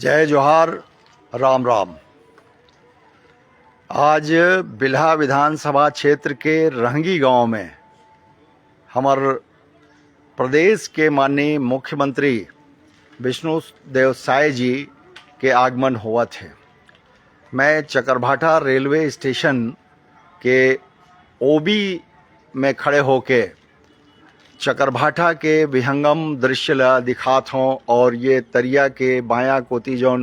जय जोहार, राम राम। आज बिल्हा विधानसभा क्षेत्र के रहंगी गांव में हमार प्रदेश के माननीय मुख्यमंत्री विष्णु देव साय जी के आगमन हुआ थे। मैं चकरभाठा रेलवे स्टेशन के ओबी में खड़े होके चकरभाठा के विहंगम दृश्य ला दिखात हों और ये तरिया के बायां कोती जौन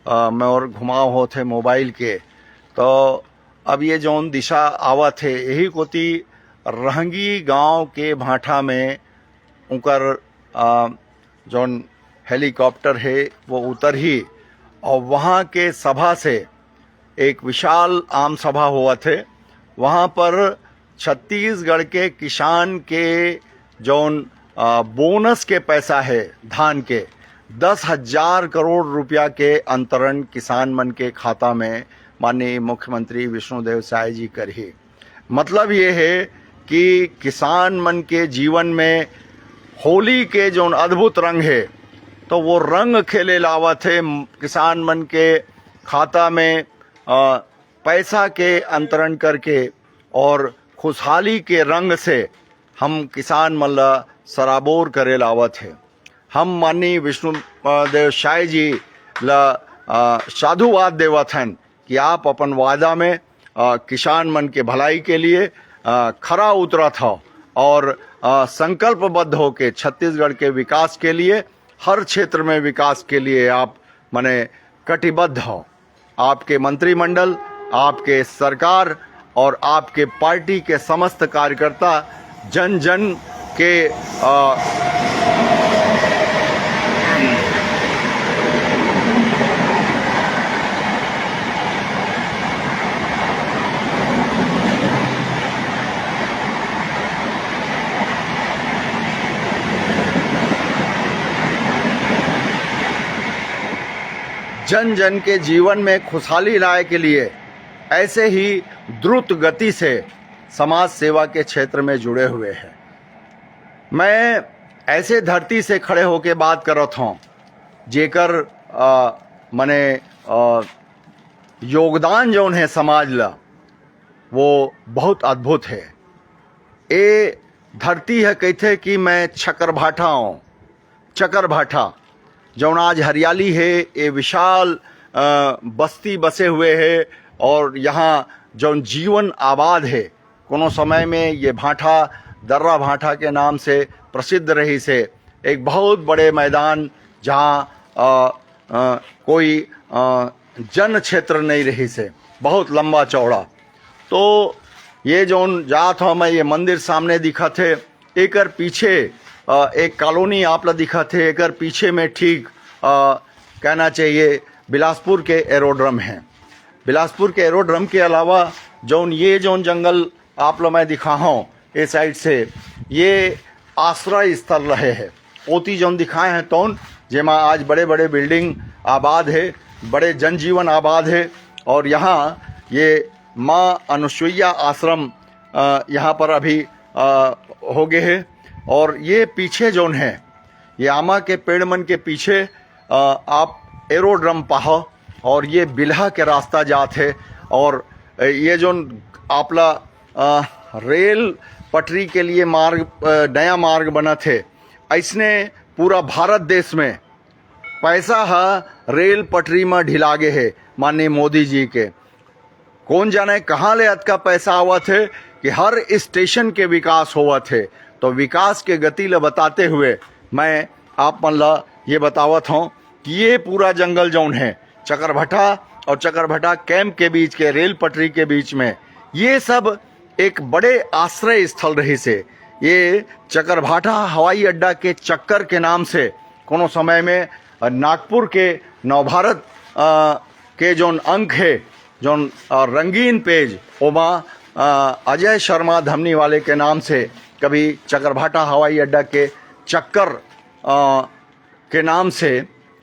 मैं और घुमाव होते मोबाइल के, तो अब ये जौन दिशा आवत है यही कोती रहंगी गांव के भाठा में उनकर जौन हेलीकॉप्टर है वो उतर ही और वहाँ के सभा से एक विशाल आम सभा हुआ थे। वहाँ पर छत्तीसगढ़ के किसान के जौन बोनस के पैसा है धान के 10,000 करोड़ रुपया के अंतरण किसान मन के खाता में माननीय मुख्यमंत्री विष्णुदेव साय जी करही। मतलब ये है कि किसान मन के जीवन में होली के जौन अद्भुत रंग है तो वो रंग खेले लावत है। किसान मन के खाता में पैसा के अंतरण करके और खुशहाली के रंग से हम किसान मन ला सराबोर करे लावत है। हम माननीय विष्णु देव साय जी ला साधुवाद देवत हन कि आप अपन वादा में किसान मन के भलाई के लिए खरा उतरत हो और संकल्पबद्ध हो के छत्तीसगढ़ के विकास के लिए, हर क्षेत्र में विकास के लिए आप माने कटिबद्ध हो। आपके मंत्रिमंडल, आपके सरकार और आपके पार्टी के समस्त कार्यकर्ता जन जन के जन जन के जीवन में खुशहाली लाए के लिए ऐसे ही द्रुत गति से समाज सेवा के क्षेत्र में जुड़े हुए हैं। मैं ऐसे धरती से खड़े होके बात करत हूँ जेकर मने योगदान जौन है समाज ला वो बहुत अद्भुत है। ये धरती है कहते कि मैं चकरभाठा हूँ। चकरभाठा जौन आज हरियाली है, ये विशाल बस्ती बसे हुए है और यहाँ जौन जीवन आबाद है। कोनो समय में ये भाठा दर्रा भाठा के नाम से प्रसिद्ध रही से, एक बहुत बड़े मैदान जहाँ कोई जन क्षेत्र नहीं रही से, बहुत लंबा चौड़ा। तो ये जौन जात हो मैं ये मंदिर सामने दिखा थे, एकर पीछे एक कॉलोनी आप ला दिखा थे, एकर पीछे में ठीक कहना चाहिए बिलासपुर के एरोड्रम हैं। बिलासपुर के एरोड्रम के अलावा जौन ये जौन जंगल आप लोग मैं दिखा हूँ इस साइड से, ये आश्रय स्थल रहे हैं। ओती जौन दिखाए हैं तौन जेमा आज बड़े बड़े बिल्डिंग आबाद है, बड़े जनजीवन आबाद है और यहाँ ये माँ अनुसुईया आश्रम यहाँ पर अभी हो गए है। और ये पीछे जौन है ये आमा के पेड़ मन के पीछे आप एरोड्रम पाहो और ये बिल्हा के रास्ता जात है और ये जौन आपला रेल पटरी के लिए मार्ग नया मार्ग बना थे। ऐसने पूरा भारत देश में पैसा है रेल पटरी में ढिलागे है माननीय मोदी जी के। कौन जाने कहाँ ले अतका पैसा हुआ थे कि हर स्टेशन के विकास हुआ थे। तो विकास के गति ले बताते हुए मैं आप मन ला ये बतावत हूँ कि ये पूरा जंगल जौन है चकरभाठा और चकरभाठा कैंप के बीच के रेल पटरी के बीच में, ये सब एक बड़े आश्रय स्थल रही से। ये चकरभाठा हवाई अड्डा के चक्कर के नाम से कोनो समय में नागपुर के नवभारत के जौन अंक है, जौन रंगीन पेज ओमा अजय शर्मा धमनी वाले के नाम से कभी चकरभाठा हवाई अड्डा के चक्कर के नाम से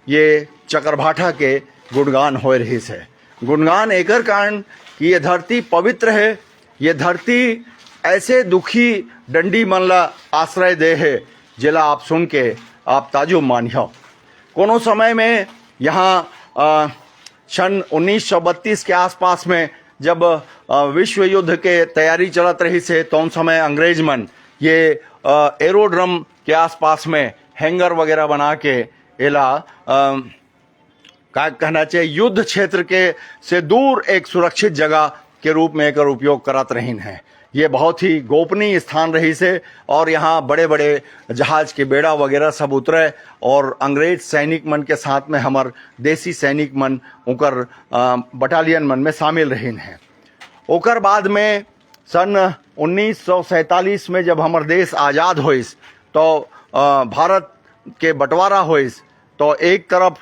ये चकरभाठा के गुणगान हो रही से। गुणगान एकर कारण कि ये धरती पवित्र है, ये धरती ऐसे दुखी डंडी मन ला आश्रय दे है जिला आप सुन के आप ताजुब मानियो। कोनो समय में यहाँ सन 1932 के आसपास में जब विश्व युद्ध के तैयारी चलत रही से तो उन समय अंग्रेज मन ये एरोड्रम के आसपास में हैंगर वगैरह बना के एला का कहना चाहिए युद्ध क्षेत्र के से दूर एक सुरक्षित जगह के रूप में एकर उपयोग करत रहीन है। ये बहुत ही गोपनीय स्थान रही से और यहाँ बड़े बड़े जहाज के बेड़ा वगैरह सब उतरे और अंग्रेज सैनिक मन के साथ में हमार देसी सैनिक मन उकर बटालियन मन में शामिल रहीन है। ओकर बाद में सन 1947 में जब हमार देश आज़ाद होइस तो भारत के बंटवारा होइस तो एक तरफ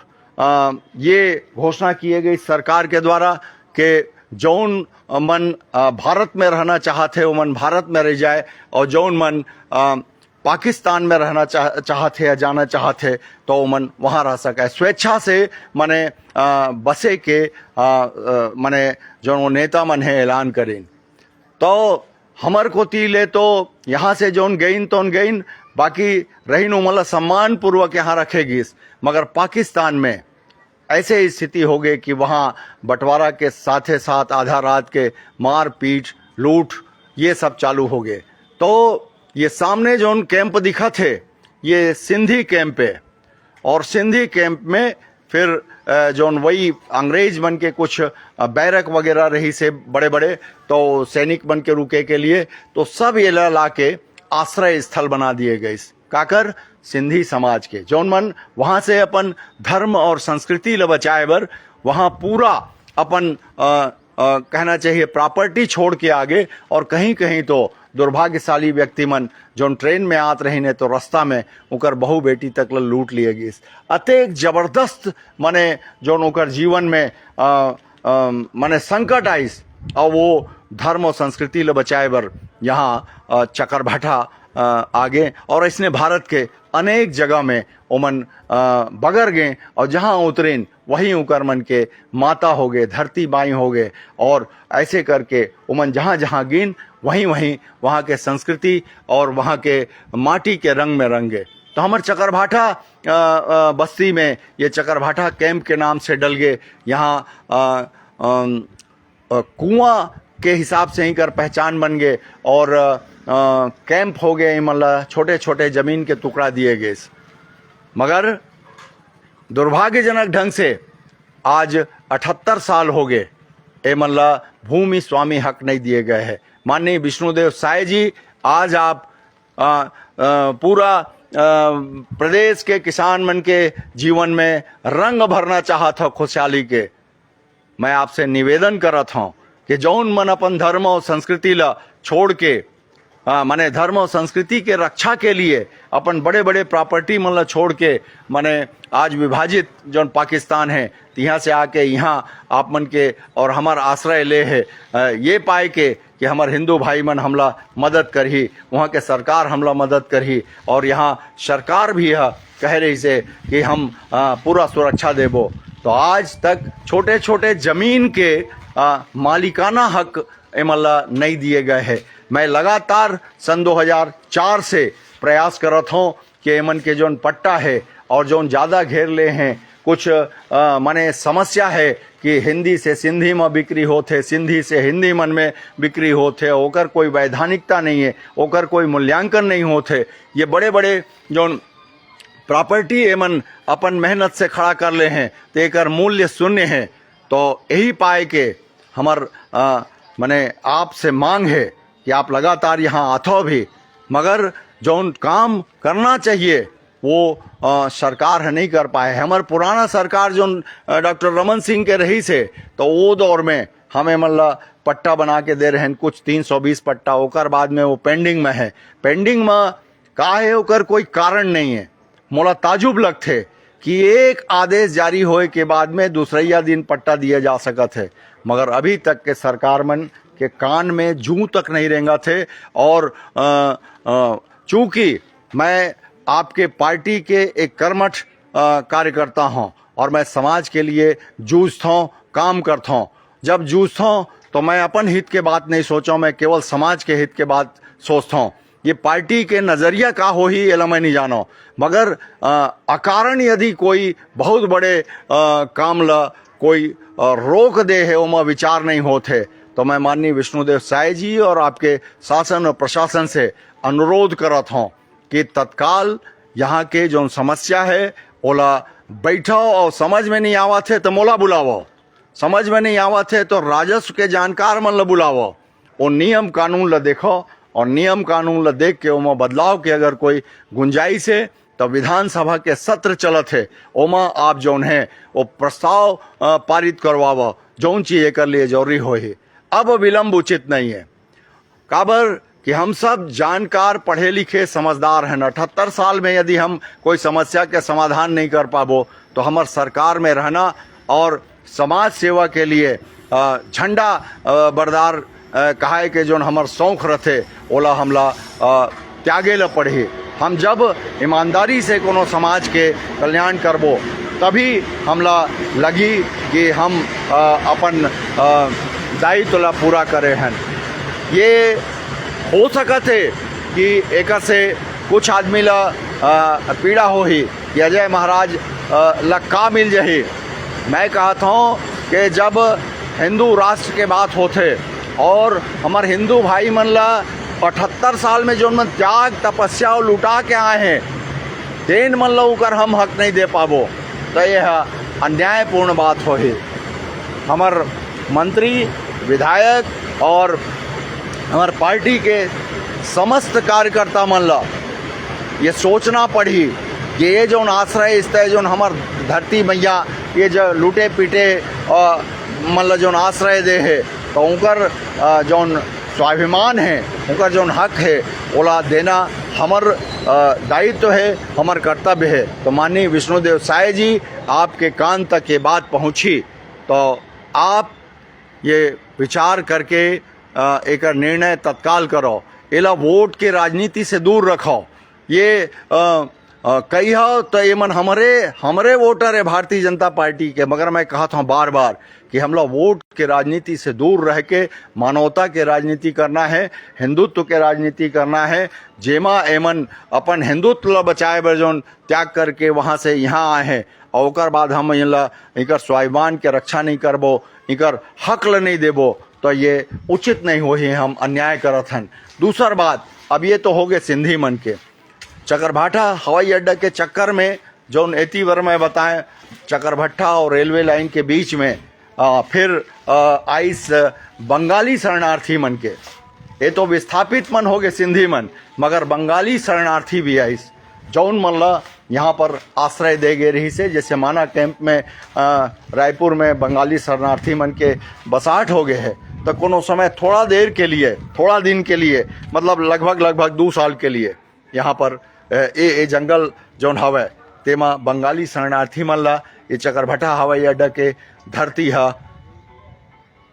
ये घोषणा किए गई सरकार के द्वारा कि जौन मन भारत में रहना चाहते वो मन भारत में रह जाए और जौन मन पाकिस्तान में रहना चाहते या जाना चाहते तो वो मन वहाँ रह सके। स्वेच्छा से मने बसे के मने जो नेता मन है ऐलान करें तो हमर को तीले तो यहाँ से जौन गईन तो गईन बाकी रहीन मतलब सम्मान पूर्वक यहाँ रखेगी। मगर पाकिस्तान में ऐसे स्थिति हो गई कि वहाँ बंटवारा के साथ साथ आधा रात के मार पीट लूट ये सब चालू हो गए। तो ये सामने जो कैंप दिखा थे ये सिंधी कैंप है और सिंधी कैंप में फिर जो वही अंग्रेज बन के कुछ बैरक वगैरह रही से बड़े बड़े तो सैनिक बन के रुके के लिए तो सब ये ला के आश्रय स्थल बना दिए गए काकर सिंधी समाज के जौन मन वहाँ से अपन धर्म और संस्कृति ल बचाए बर वहाँ पूरा अपन कहना चाहिए प्रॉपर्टी छोड़ के आगे और कहीं कहीं तो दुर्भाग्यशाली व्यक्ति मन जौन ट्रेन में आत रही ने तो रास्ता में उकर बहू बेटी तक लूट लिए गई। अतेक जबरदस्त मने जौन उकर जीवन में मने संकट आइस और वो धर्म और संस्कृति ल बचाए बर यहाँ चकरभाठा आगे और इसने भारत के अनेक जगह में उमन बगर गए और जहाँ उतरेन वहीं उकर मन के माता हो गए धरती बाई हो गए और ऐसे करके उमन जहाँ जहाँ गिन वहीं वहीं वहाँ के संस्कृति और वहाँ के माटी के रंग में रंगे। तो हमारे चकरभाठा बस्ती में ये चकरभाठा कैंप के नाम से डल गए। यहाँ कुआं के हिसाब से ही कर पहचान बन गए और कैंप हो गए मतलब छोटे छोटे जमीन के टुकड़ा दिए गए। मगर दुर्भाग्यजनक ढंग से आज 78 साल हो गए ए मल्ला भूमि स्वामी हक नहीं दिए गए हैं। माननीय विष्णुदेव साय जी आज आप पूरा प्रदेश के किसान मन के जीवन में रंग भरना चाहत हो खुशहाली के। मैं आपसे निवेदन करत हूँ कि जौन मन अपन धर्म और संस्कृति ला छोड़ के माने धर्म और संस्कृति के रक्षा के लिए अपन बड़े बड़े प्रॉपर्टी मन ला छोड़ के माने आज विभाजित जौन पाकिस्तान है यहाँ से आके यहाँ आप मन के और हमार आश्रय ले है ये पाए के कि हमार हिंदू भाई मन हमला मदद करही वहाँ के सरकार हमला मदद करही और यहाँ सरकार भी है कह रही से कि हम पूरा सुरक्षा देबो। तो आज तक छोटे छोटे जमीन के मालिकाना हक एमल्ला नहीं दिए गए हैं। मैं लगातार सन 2004 से प्रयास करत हूँ कि एमन के जौन पट्टा है और जौन ज़्यादा घेर ले हैं कुछ माने समस्या है कि हिंदी से सिंधी में बिक्री होते सिंधी से हिंदी मन में बिक्री होते ओकर कोई वैधानिकता नहीं है ओकर कोई मूल्यांकन नहीं होते। ये बड़े बड़े जौन प्रॉपर्टी एमन अपन मेहनत से खड़ा कर ले हैं तो एकर मूल्य शून्य है। तो यही पाए के हमार माने आपसे मांग है कि आप लगातार यहाँ आथो भी मगर जौन काम करना चाहिए वो सरकार है नहीं कर पाए। हमार पुराना सरकार जो डॉक्टर रमन सिंह के रही से तो वो दौर में हमें मतलब पट्टा बना के दे रहे हैं कुछ 320 पट्टा ओकर बाद में वो पेंडिंग में है। पेंडिंग में का है ओकर कोई कारण नहीं है। मोला ताजुब लगते कि एक आदेश जारी होए के बाद में दूसरा दिन पट्टा दिया जा सकत है मगर अभी तक के सरकार मन के कान में जूं तक नहीं रेंगा थे। और चूंकि मैं आपके पार्टी के एक कर्मठ कार्यकर्ता हूं और मैं समाज के लिए जूझता हूं काम करता हूं। जब जूझता हूं तो मैं अपन हित के बात नहीं सोचा मैं केवल समाज के हित के बात सोचता हूं। ये पार्टी के नज़रिया का हो ही एला मैं नहीं जानो, मगर अकारण यदि कोई बहुत बड़े काम ला कोई रोक दे है ओमा विचार नहीं होते, तो मैं माननीय विष्णुदेव साय जी और आपके शासन और प्रशासन से अनुरोध करत हूँ कि तत्काल यहाँ के जो समस्या है ओला बैठो, और समझ में नहीं आवत है तो मोला बुलावो, समझ में नहीं आवत है तो राजस्व के जानकार मन ला बुलावो, वो नियम कानून ला देखो, और नियम कानून ला देख के ओमा बदलाव के अगर कोई गुंजाइश है तो विधानसभा के सत्र चलत है, ओमा आप जौन है वो प्रस्ताव पारित करवावो, जौन चीज कर लिए जरूरी हो ही। अब विलंब उचित नहीं है, काबर कि हम सब जानकार पढ़े लिखे समझदार हैं। 78 साल में यदि हम कोई समस्या के समाधान नहीं कर पाबो तो हमार सरकार में रहना और समाज सेवा के लिए झंडा बरदार कहाए के जो हमार शौक रथे ओला हमला त्यागे ला पड़े। हम जब ईमानदारी से कोनो समाज के कल्याण करबो तभी हमला लगी कि हम अपन दायित्व ला पूरा करे हैं। ये हो सकत है कि एक से कुछ आदमी ला पीड़ा हो ही कि अजय महाराज ला का मिल जाही। मैं कहता हूँ कि जब हिंदू राष्ट्र के बात होते और हमारे हिंदू भाई मन ला 78 साल में जो मन त्याग तपस्या और लुटा के आए हैं, तेन मन ला उकर हम हक नहीं दे पाबो तो यह अन्यायपूर्ण बात हो ही। हमार मंत्री विधायक और हमारे पार्टी के समस्त कार्यकर्ता मन ला ये सोचना पड़ी कि ये जो आश्रय स्थित जो हमार धरती मैया ये जो लूटे पीटे मन ला जो आश्रय दे है तो उनकर जौन स्वाभिमान है उनकर जौन हक है ओला देना हमार दायित्व है, हमार कर्तव्य है। तो माननीय विष्णुदेव साय जी आपके कान तक ये बात पहुंची तो आप ये विचार करके एक निर्णय तत्काल करो, एला वोट के राजनीति से दूर रखो। ये कही हो तो ये मन हमारे वोटर है भारतीय जनता पार्टी के, मगर मैं कहता हूँ बार बार कि हम लोग वोट के राजनीति से दूर रह के मानवता के राजनीति करना है, हिंदुत्व के राजनीति करना है, जेमा एमन अपन हिंदुत्व ला बचाए बर जोन त्याग करके वहाँ से यहाँ आए हैं और ओकर बाद हम इनकर स्वाभिमान के रक्षा नहीं करबो, इनकर हक ल नहीं देबो तो ये उचित नहीं हो ही, हम अन्याय करत हन। दूसर बात, अब ये तो हो गए सिंधी मन के चकरभाठा हवाई अड्डा के चक्कर में जो एतीवर में बताएं चकरभाठा और रेलवे लाइन के बीच में फिर आइस बंगाली शरणार्थी मन के, ये तो विस्थापित मन हो गए सिंधी मन, मगर बंगाली शरणार्थी भी आइस जौन मन ला यहाँ पर आश्रय दे गए रही से। जैसे माना कैंप में रायपुर में बंगाली शरणार्थी मन के बसाहट हो गए है तो कोनो समय थोड़ा देर के लिए, थोड़ा दिन के लिए, मतलब लगभग 2 साल के लिए यहाँ पर ए जंगल जौन हवे तेमा बंगाली शरणार्थी मन ला ये चकरभाठा हवाई अड्डा के धरती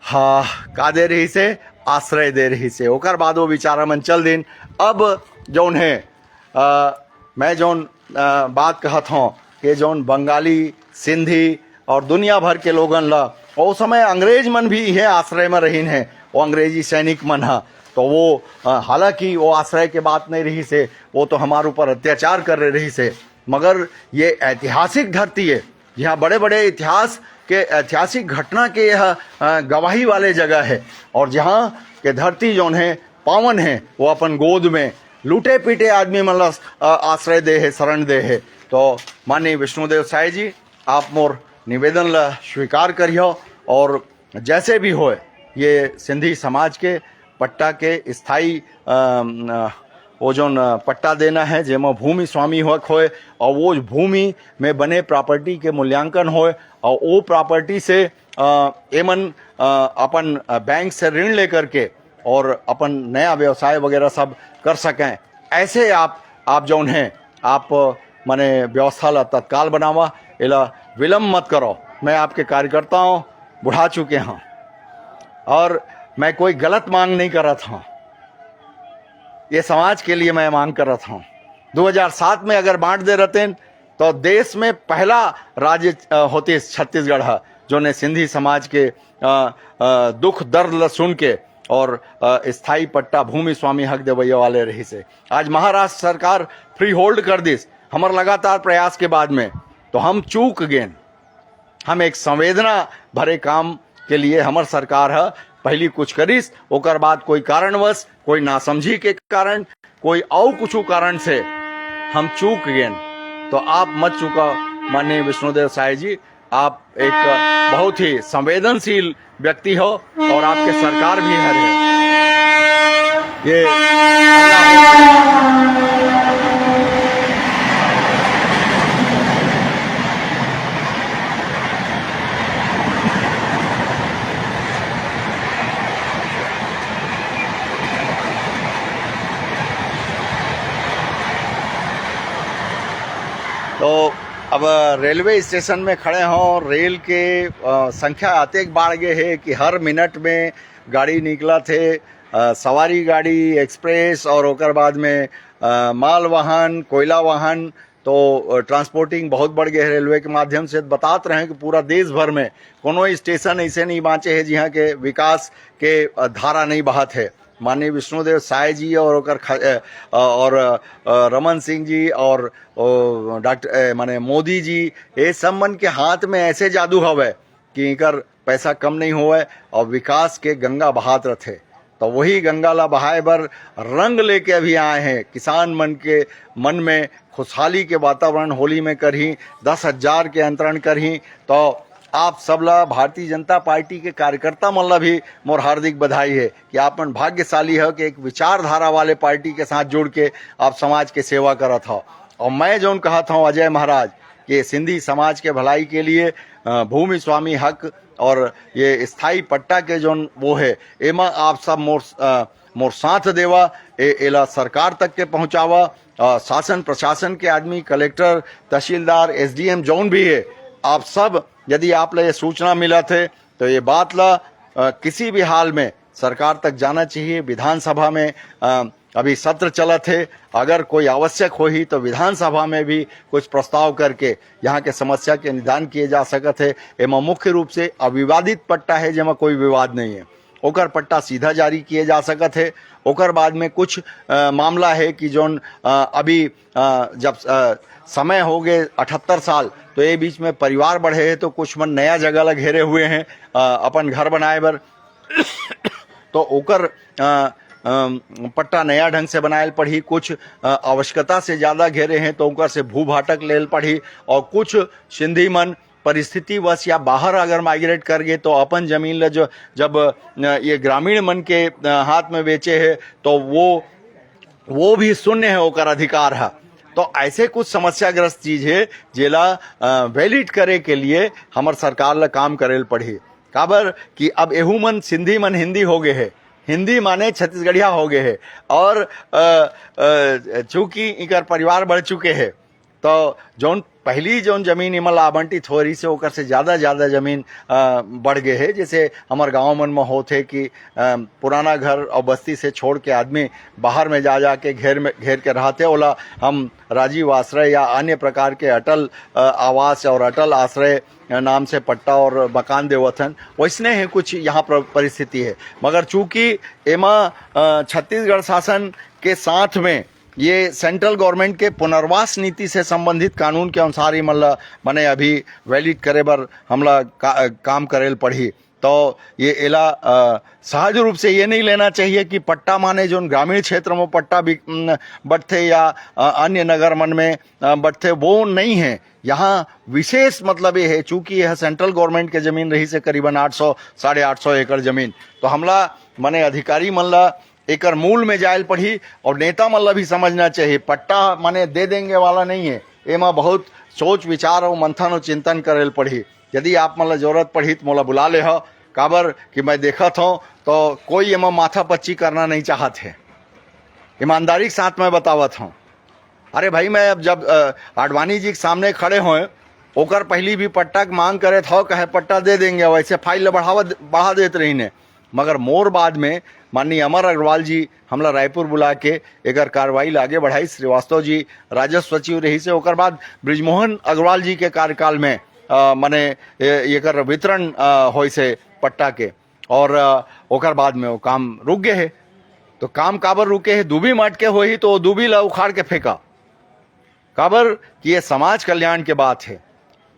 का दे रही से आश्रय दे रही से। ओकर बाद वो बेचारा मन चल दिन। अब जौन है मैं जौन बात कहत हूँ कि जौन बंगाली सिंधी और दुनिया भर के लोगन ला उस समय अंग्रेज मन भी ये आश्रय में रहीन है, वो अंग्रेजी सैनिक मन हा तो वो हालांकि वो आश्रय के बात नहीं रही से, वो तो हमारे ऊपर अत्याचार कर रही से, मगर ये ऐतिहासिक धरती है, यहाँ बड़े बड़े इतिहास के ऐतिहासिक घटना के यह गवाही वाले जगह है और जहाँ के धरती जौन है पावन है वो अपन गोद में लूटे पीटे आदमी मतलब आश्रय दे है, शरण दे है। तो माननीय विष्णुदेव साय जी आप मोर निवेदन ला स्वीकार करियो और जैसे भी हो ये सिंधी समाज के पट्टा के स्थायी वो जो पट्टा देना है जेमा भूमि स्वामी हक होए और वो भूमि में बने प्रॉपर्टी के मूल्यांकन होए और वो प्रॉपर्टी से एमन अपन बैंक से ऋण लेकर के और अपन नया व्यवसाय वगैरह सब कर सकें। ऐसे आप जौन हैं आप माने व्यवस्था ला तत्काल बनावा, एला विलम्ब मत करो। मैं आपके कार्यकर्ताओं बुढ़ा चुके हैं और मैं कोई गलत मांग नहीं कर रहा था, ये समाज के लिए मैं मांग कर रहा था। 2007 में अगर बांट दे रहते तो देश में पहला राज्य होती छत्तीसगढ़ है जो ने सिंधी समाज के दुख दर्द सुन के और स्थायी पट्टा भूमि स्वामी हक देवैया वाले रही से। आज महाराष्ट्र सरकार फ्री होल्ड कर दिस हमार लगातार प्रयास के बाद में, तो हम चूक गेन। हम एक संवेदना भरे काम के लिए हमार सरकार है पहली कुछ करिस, ओकर बाद कोई कारणवश, कोई नासमझी के कारण, कोई और कुछ कारण से हम चूक गेन। तो आप मत चूका माननीय विष्णुदेव साय जी, आप एक बहुत ही संवेदनशील व्यक्ति हो और आपके सरकार भी है ये तो अब रेलवे स्टेशन में खड़े हों और रेल के संख्या आते बढ़ गए है कि हर मिनट में गाड़ी निकला थे, सवारी गाड़ी, एक्सप्रेस और ओकर बाद में माल वाहन, कोयला वाहन। तो ट्रांसपोर्टिंग बहुत बढ़ गए है रेलवे के माध्यम से। बतात रहे हैं कि पूरा देश भर में कोनो स्टेशन ऐसे नहीं बाँचे है जहाँ के विकास के धारा नहीं बहत है। माननीय विष्णुदेव साय जी और रमन सिंह जी और डॉक्टर माने मोदी जी, ये सब मन के हाथ में ऐसे जादू हवे कि इनकर पैसा कम नहीं होवे और विकास के गंगा बहात रथे। तो वही गंगा ला बहाए बर रंग लेके अभी आए हैं। किसान मन के मन में खुशहाली के वातावरण होली में करही, 10,000 के अंतरण करही। तो आप सबला भारतीय जनता पार्टी के कार्यकर्ता मन ला भी मोर हार्दिक बधाई है कि आप मन भाग्यशाली हो कि एक विचारधारा वाले पार्टी के साथ जुड़ के आप समाज के सेवा करत हो। और मैं जो कहा था अजय महाराज कि सिंधी समाज के भलाई के लिए भूमि स्वामी हक और ये स्थायी पट्टा के जो वो है, एमा आप सब मोर साथ देवा, एला सरकार तक के पहुंचावा। शासन प्रशासन के आदमी, कलेक्टर, तहसीलदार, SDM जौन भी है, आप सब यदि आप ला ये सूचना मिला थे तो ये बात ला किसी भी हाल में सरकार तक जाना चाहिए। विधानसभा में अभी सत्र चला थे, अगर कोई आवश्यक हो ही तो विधानसभा में भी कुछ प्रस्ताव करके यहाँ के समस्या के निदान किए जा सकते हैं। एमा मुख्य रूप से अविवादित पट्टा है जेमा कोई विवाद नहीं है, ओकर पट्टा सीधा जारी किए जा सकते है। ओकर बाद में कुछ मामला है कि जोन अभी जब समय हो गए 78 साल, तो ये बीच में परिवार बढ़े है तो कुछ मन नया जगह ला घेरे हुए हैं अपन घर बनाए बर तो ओकर पट्टा नया ढंग से बनाएल पड़ी। कुछ आवश्यकता से ज्यादा घेरे हैं तो ओकर से भू भाटक लेल पड़ी। और कुछ सिंधी मन परिस्थिति वश या बाहर अगर माइग्रेट कर गए तो अपन जमीन ले जो जब ये ग्रामीण मन के हाथ में बेचे है तो वो भी शून्य है, ओकर अधिकार है। तो ऐसे कुछ समस्याग्रस्त चीज है जेला वैलिड करे के लिए हमार सरकार ला काम करेल पड़ी। काबर कि अब एहू मन सिंधी मन हिंदी हो गए है, हिंदी माने छत्तीसगढ़िया हो गए है। और चूंकि इनकर परिवार बढ़ चुके हैं तो जौन पहली जौन जमीन इमल आवंटित हो रही से ओकर से ज्यादा जमीन बढ़ गए है। जैसे हमार गांव मन में होते कि पुराना घर और बस्ती से छोड़ के आदमी बाहर में जा के घेर के रहते, ओला हम राजीव आश्रय या अन्य प्रकार के अटल आवास और अटल आश्रय नाम से पट्टा और मकान देवथन। वैसने है कुछ यहाँ पर परिस्थिति है। मगर चूंकि एमा छत्तीसगढ़ शासन के साथ में ये सेंट्रल गवर्नमेंट के पुनर्वास नीति से संबंधित कानून के अनुसार ही मने अभी वैलिड करे बर हमला काम करेल पड़ी। तो ये एला सहज रूप से ये नहीं लेना चाहिए कि पट्टा माने जो ग्रामीण क्षेत्र में पट्टा बढ़ते या अन्य नगर मन में बढ़ते, वो नहीं है। यहाँ विशेष मतलब ये है, चूंकि यह सेंट्रल गवर्नमेंट के जमीन रही से करीबन 800-850 एकड़ जमीन, तो हमला मने अधिकारी मन ला एकर मूल में जायल पड़ी। और नेता मन ला भी समझना चाहिए पट्टा माने दे देंगे वाला नहीं है, एमा बहुत सोच विचार और मंथन और चिंतन करेल पड़ी। यदि आप मन ला जरूरत पड़ी तो मोला बुला ले हो, काबर कि मैं देखत हूँ तो कोई एमा माथा पच्ची करना नहीं चाहत है। ईमानदारी के साथ मैं बतावत हूँ। अरे भाई, मैं अब जब आडवाणी जी के सामने खड़े हुए ओकर पहली भी पट्टा की मांग करे था, कहे पट्टा दे देंगे, वैसे फाइल बढ़ा देते रही ने। मगर मोर बाद में माननीय अमर अग्रवाल जी हमला रायपुर बुला के एकर कार्रवाई आगे बढ़ाई। श्रीवास्तव जी राजस्व सचिव रही से, ओकर बाद ब्रिजमोहन अग्रवाल जी के कार्यकाल में माने एकर वितरण होई से पट्टा के। और ओकर बाद में वो काम रुक गए है। तो काम काबर रुके है, दूबी मट के हो ही तो दूबी ला उखाड़ के फेंका काबर कि ये समाज कल्याण के बात है।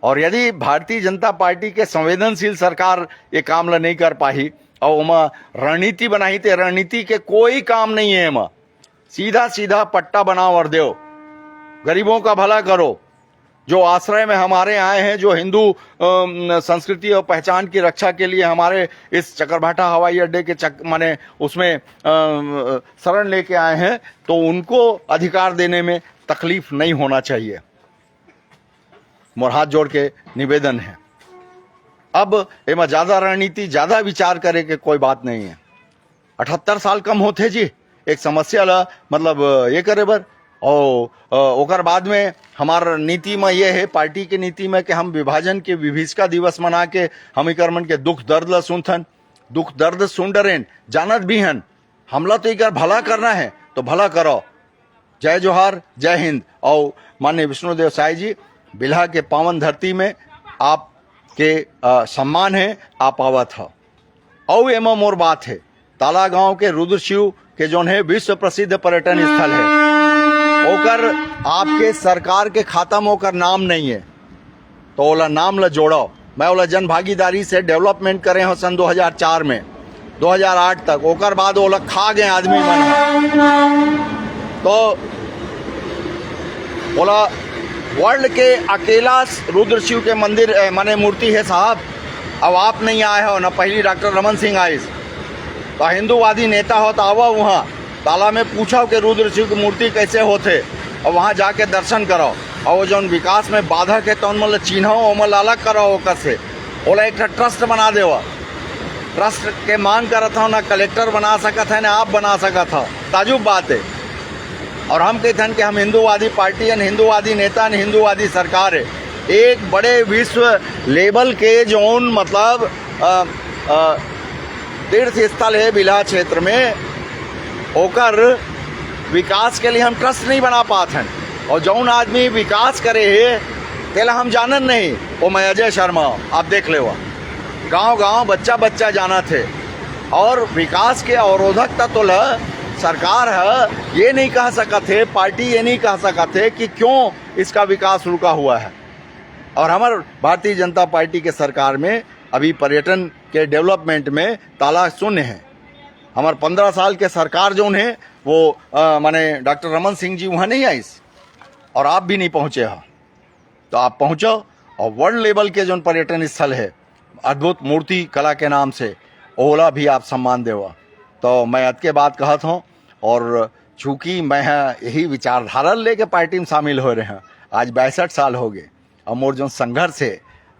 और यदि भारतीय जनता पार्टी के संवेदनशील सरकार ये काम ला नहीं कर पाही और उमा रणनीति बनाई तो रणनीति के कोई काम नहीं है। एमा सीधा सीधा पट्टा बनाओ और दो, गरीबों का भला करो, जो आश्रय में हमारे आए हैं, जो हिंदू संस्कृति और पहचान की रक्षा के लिए हमारे इस चकरभाठा हवाई अड्डे के माने उसमें शरण लेके आए हैं, तो उनको अधिकार देने में तकलीफ नहीं होना चाहिए। मोर हाथ जोड़ के निवेदन है। अब एमा ज्यादा रणनीति, ज्यादा विचार करे के कोई बात नहीं है। 78 साल कम होते जी एक समस्या ला मतलब ये करे बर। और ओकर बाद में हमार नीति में ये है, पार्टी के नीति में, कि हम विभाजन के विभीषिका दिवस मना के हम इकर मन के दुख दर्द ला सुनथन, दुख दर्द सुन डरेन, जानत भी हन हमला तो इकर भला करना है तो भला करो। जय जोहार, जय हिंद। और माननीय विष्णुदेव साय जी, बिल्हा के पावन धरती में आपके सम्मान है, आप आवत हो। और एमा मोर बात है, ताला गांव के रुद्र शिव के जोन है विश्व प्रसिद्ध पर्यटन स्थल है, ओकर आपके सरकार के खाता में ओकर नाम नहीं है, तो ओला नाम ला जोड़ो। मैं ओला जन भागीदारी से डेवलपमेंट करे हो सन 2004 में 2008 तक, ओकर बाद ओला खा गए आदमी मन। तो ओला वर्ल्ड के अकेला रुद्र शिव के मंदिर माने मूर्ति है साहब। अब आप नहीं आए हो, ना पहली डॉक्टर रमन सिंह आए, तो हिंदूवादी नेता हो तो आओ वहाँ ताला में पूछो कि रुद्र शिव की मूर्ति कैसे होते, और वहाँ जाके दर्शन करो। और वो जो विकास में बाधक है तो उनमें चिन्हो, उनमें अलग करो, ओकर से ओला एक ट्रस्ट बना देवा। ट्रस्ट के मांग करत हो, ना कलेक्टर बना सकत है, ना आप बना सकत हो, ताजुब बात है। और हम कहते हैं कि हम हिंदूवादी पार्टी हैं, हिंदूवादी नेता, हिंदूवादी सरकार है। एक बड़े विश्व लेवल के जोन मतलब तीर्थ स्थल है बिल्हा क्षेत्र में, ओकर विकास के लिए हम ट्रस्ट नहीं बना पाते हैं। और जौन आदमी विकास करे है तेला हम जानन नहीं, वो मैं अजय शर्मा, आप देख ले वो गांव गांव बच्चा बच्चा जाना थे। और विकास के अवरोधक तत्व ला सरकार है ये नहीं कह सकत है, पार्टी ये नहीं कह सकत है कि क्यों इसका विकास रुका हुआ है। और हमारे भारतीय जनता पार्टी के सरकार में अभी पर्यटन के डेवलपमेंट में ताला शून्य है। हमारे 15 साल के सरकार जो है वो माने डॉक्टर रमन सिंह जी वहाँ नहीं आई, और आप भी नहीं पहुँचे हो, तो आप पहुँचो। और वर्ल्ड लेवल के जो पर्यटन स्थल है अद्भुत मूर्ति कला के नाम से, ओला भी आप सम्मान देवा। तो मैं अद के बात कहत हूँ। और चूँकि मैं यही विचारधारा लेके पार्टी में शामिल हो रहे हैं, आज 62 साल हो गए, और मोर जो संघर्ष है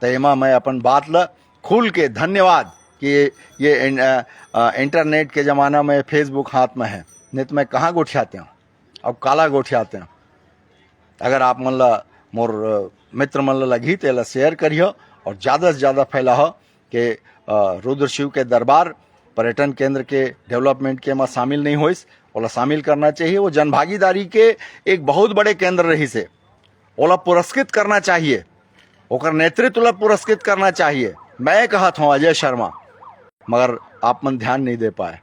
तो एमा मैं अपन बात ला खुल के धन्यवाद कि ये इंटरनेट के ज़माना में फेसबुक हाथ में है, नहीं तो मैं कहाँ गोठियाते हूँ, अब काला गोठियाते हूँ। अगर आप मन ला मोर मित्र मन ला लगी तो शेयर करियो, और ज़्यादा से ज़्यादा फैलाओ कि रुद्र शिव के दरबार पर्यटन केंद्र के डेवलपमेंट के में शामिल नहीं होइस, ओला शामिल करना चाहिए। वो जनभागीदारी के एक बहुत बड़े केंद्र रही से, ओला पुरस्कृत करना चाहिए, ओकर नेतृत्व ला पुरस्कृत करना चाहिए। मैं कहत हूँ अजय शर्मा, मगर आप मन ध्यान नहीं दे पाए।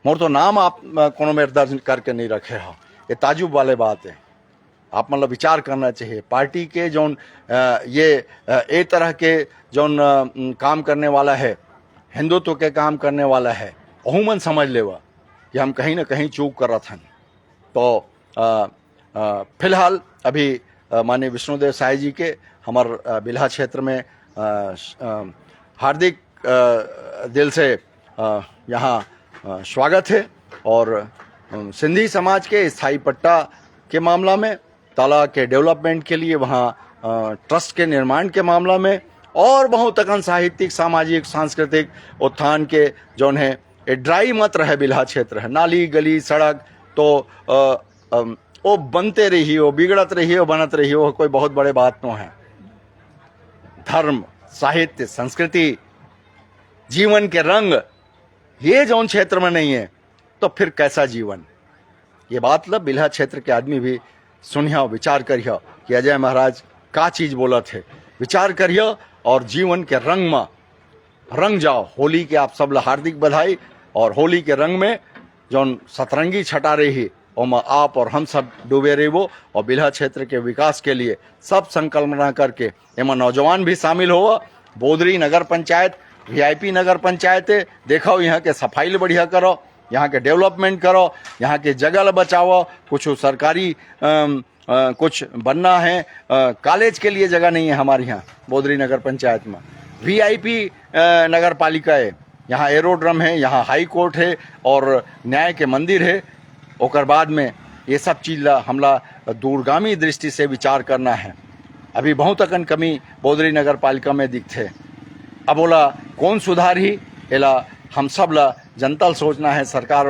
मोर तो नाम आप कोनो में दर्ज करके नहीं रखे हो, ये ताजुब वाले बात है। आप मतलब विचार करना चाहिए। पार्टी के जोन ये एक तरह के जोन काम करने वाला है, हिंदुत्व के काम करने वाला है, अहूमन समझ लेवा कि हम कहीं ना कहीं चूक कर रहे हैं। तो फिलहाल अभी माननीय विष्णुदेव साय जी के हमार बिल्हा क्षेत्र में हार्दिक दिल से यहाँ स्वागत है। और सिंधी समाज के स्थायी पट्टा के मामला में, ताला के डेवलपमेंट के लिए वहाँ ट्रस्ट के निर्माण के मामला में, और बहुत तकन साहित्यिक, सामाजिक, सांस्कृतिक उत्थान के जौन है ये ड्राई मत रहे बिल्हा क्षेत्र है। नाली गली सड़क तो वो बनते रही हो, बिगड़त रही हो, बनत रही हो, कोई बहुत बड़े बात तो है। धर्म, साहित्य, संस्कृति, जीवन के रंग ये जौन क्षेत्र में नहीं है तो फिर कैसा जीवन। ये बात लब बिल्हा क्षेत्र के आदमी भी सुनियो, विचार करियो कि अजय महाराज का चीज बोला थे, विचार करियो। और जीवन के रंग में रंग जाओ। होली के आप सब ला हार्दिक बधाई। और होली के रंग में जौन सतरंगी छटा रही ओमा आप और हम सब डूबे रहो और बिल्हा क्षेत्र के विकास के लिए सब संकल्पना करके एमा नौजवान भी शामिल हो। बोदरी नगर पंचायत वीआईपी नगर पंचायत है, देखो यहाँ के सफाई बढ़िया करो, यहाँ के डेवलपमेंट करो, यहाँ के जगह बचाओ। कुछ सरकारी कुछ बनना है, कॉलेज के लिए जगह नहीं है हमारे यहाँ बोदरी नगर पंचायत में। वीआईपी नगर पालिका है, यहाँ एरोड्रम है, यहाँ हाई कोर्ट है और न्याय के मंदिर है। ओकर बाद में ये सब चीज़ ला हमला दूरगामी दृष्टि से विचार करना है। अभी बहुत अकन कमी बोदरी नगर पालिका में दिखते। अब बोला कौन सुधार ही एला हम सब ला जनता सोचना है। सरकार